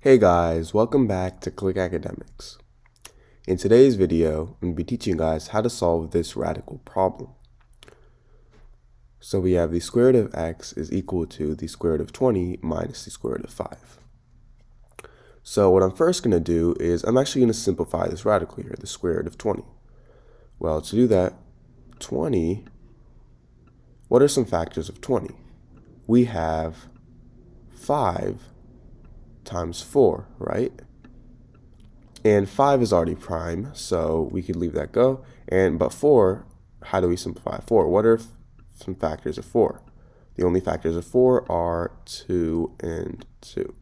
Hey guys, welcome back to Click Academics. In today's video, I'm going to be teaching you guys how to solve this radical problem. So we have the square root of x is equal to the square root of 20 minus the square root of 5. So what I'm first going to do is I'm actually going to simplify this radical here, the square root of 20. Well, to do that, 20, what are some factors of 20? We have 5 times 4, right? And 5 is already prime, so we could leave that go. But 4, how do we simplify 4? What are some factors of 4? The only factors of 4 are 2 and 2.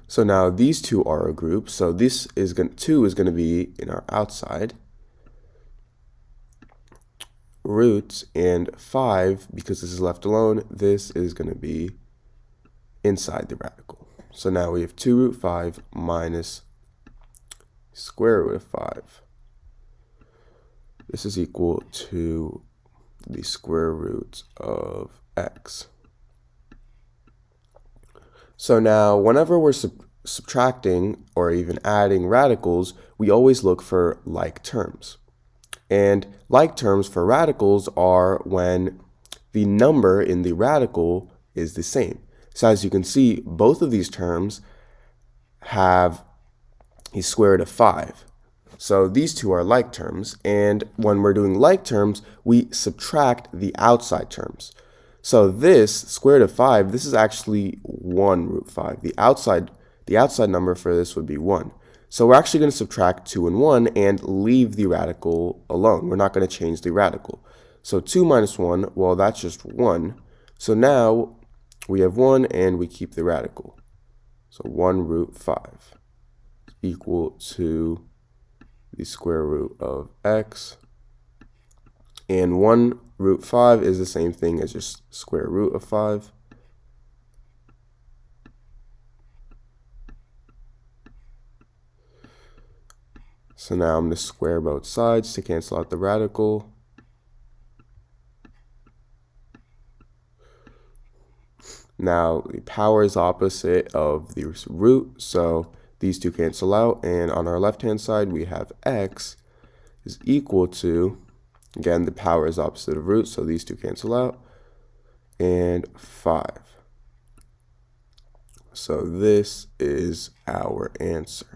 So now these two are a group. So this is 2 is going to be in our outside roots, and 5, because this is left alone, this is going to be inside the radical. So now we have 2 root 5 minus square root of 5. This is equal to the square root of x. So now whenever we're subtracting or even adding radicals, we always look for like terms. And like terms for radicals are when the number in the radical is the same. So as you can see, both of these terms have a square root of 5. So these two are like terms, and when we're doing like terms, we subtract the outside terms. So this square root of 5, this is actually 1 root 5. The outside number for this would be 1. So we're actually going to subtract 2 and 1 and leave the radical alone. We're not going to change the radical. So 2 minus 1, well, that's just 1. So now we have 1 and we keep the radical. So 1 root 5 equal to the square root of x. And 1 root 5 is the same thing as just square root of 5. So now I'm going to square both sides to cancel out the radical. Now the power is opposite of the root, so these two cancel out, and on our left hand side we have x is equal to, again, the power is opposite of root, so these two cancel out, and 5. So this is our answer.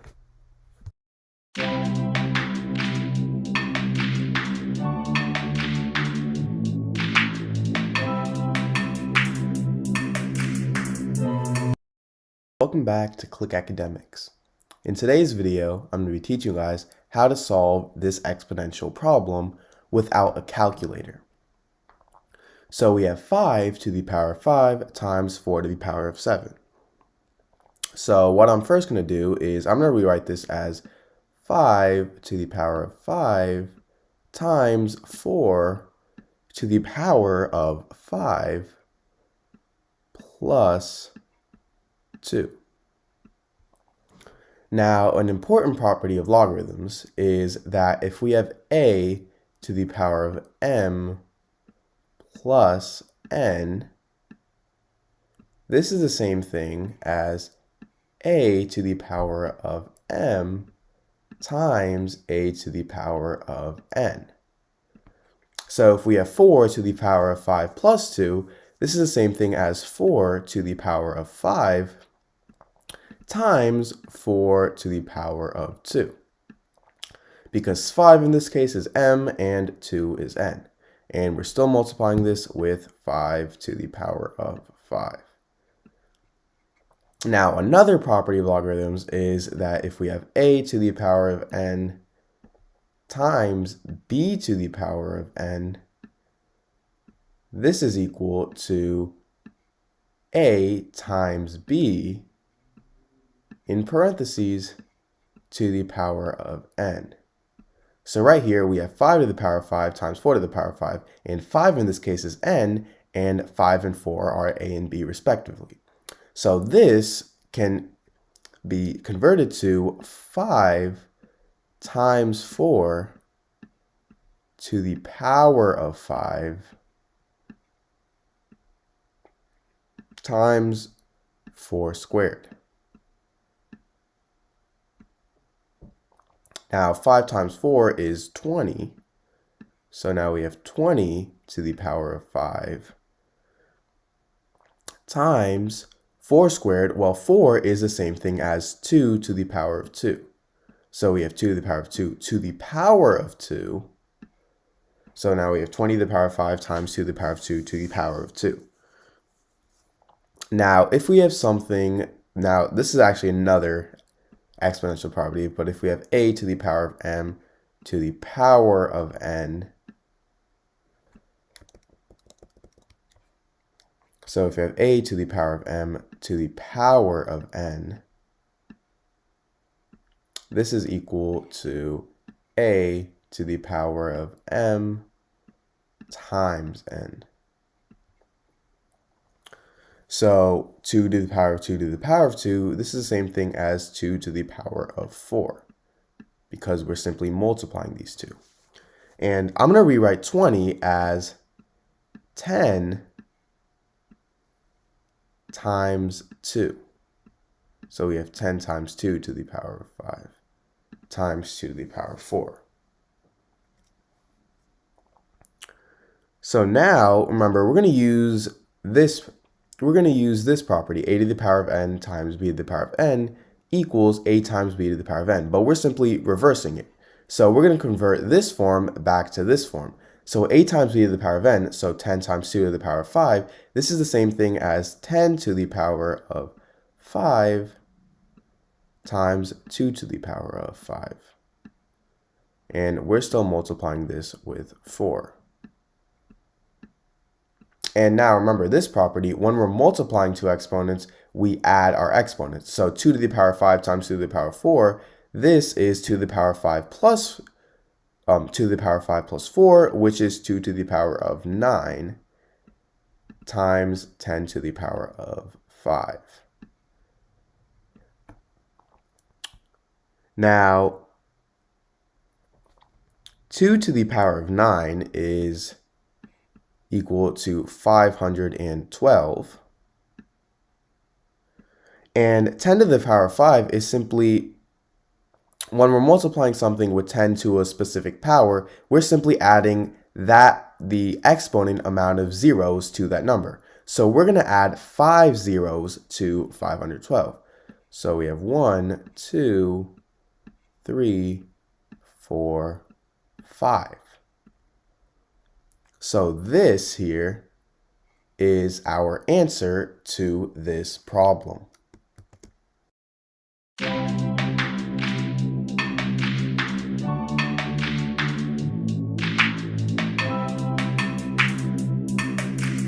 Welcome back to Click Academics. In today's video, I'm going to be teaching you guys how to solve this exponential problem without a calculator. So we have 5 to the power of 5 times 4 to the power of 7. So what I'm first going to do is I'm going to rewrite this as 5 to the power of 5 times 4 to the power of 5 plus 2. Now, an important property of logarithms is that if we have a to the power of m plus n, this is the same thing as a to the power of m times a to the power of n. So if we have 4 to the power of 5 plus 2, this is the same thing as 4 to the power of 5 times 4 to the power of 2. Because 5 in this case is m and 2 is n. And we're still multiplying this with 5 to the power of 5. Now, another property of logarithms is that if we have a to the power of n times b to the power of n, this is equal to a times b in parentheses to the power of n. So right here we have 5 to the power of 5 times 4 to the power of 5, and 5 in this case is n, and 5 and 4 are a and b respectively. So this can be converted to 5 times 4 to the power of 5 times 4 squared. Now 5 times 4 is 20. So now we have 20 to the power of 5 times 4 squared. Well, 4 is the same thing as 2 to the power of 2. So we have 2 to the power of 2 to the power of 2. So now we have 20 to the power of 5 times 2 to the power of 2 to the power of 2. Now, if we have something, now this is actually another exponential property, but if we have a to the power of m to the power of n, so if we have a to the power of m to the power of n, this is equal to a to the power of m times n. So 2 to the power of 2 to the power of 2, this is the same thing as 2 to the power of 4, because we're simply multiplying these two. And I'm going to rewrite 20 as 10 times 2. So we have 10 times 2 to the power of 5 times 2 to the power of 4. So now, remember, we're going to use this property, a to the power of n times b to the power of n equals a times b to the power of n, but we're simply reversing it. So we're going to convert this form back to this form. So a times b to the power of n, so 10 times 2 to the power of 5, this is the same thing as 10 to the power of 5 times 2 to the power of 5. And we're still multiplying this with 4. And now remember this property, when we're multiplying two exponents, we add our exponents. So 2 to the power of 5 times 2 to the power of 4, this is 2 to the power of 5 plus 2 to the power of 5 plus 4, which is 2 to the power of 9 times 10 to the power of 5. Now, 2 to the power of 9 is equal to 512. And 10 to the power of 5 is simply, when we're multiplying something with 10 to a specific power, we're simply adding the exponent amount of zeros to that number. So we're going to add 5 zeros to 512. So we have 1, 2, 3, 4, 5. So this here is our answer to this problem.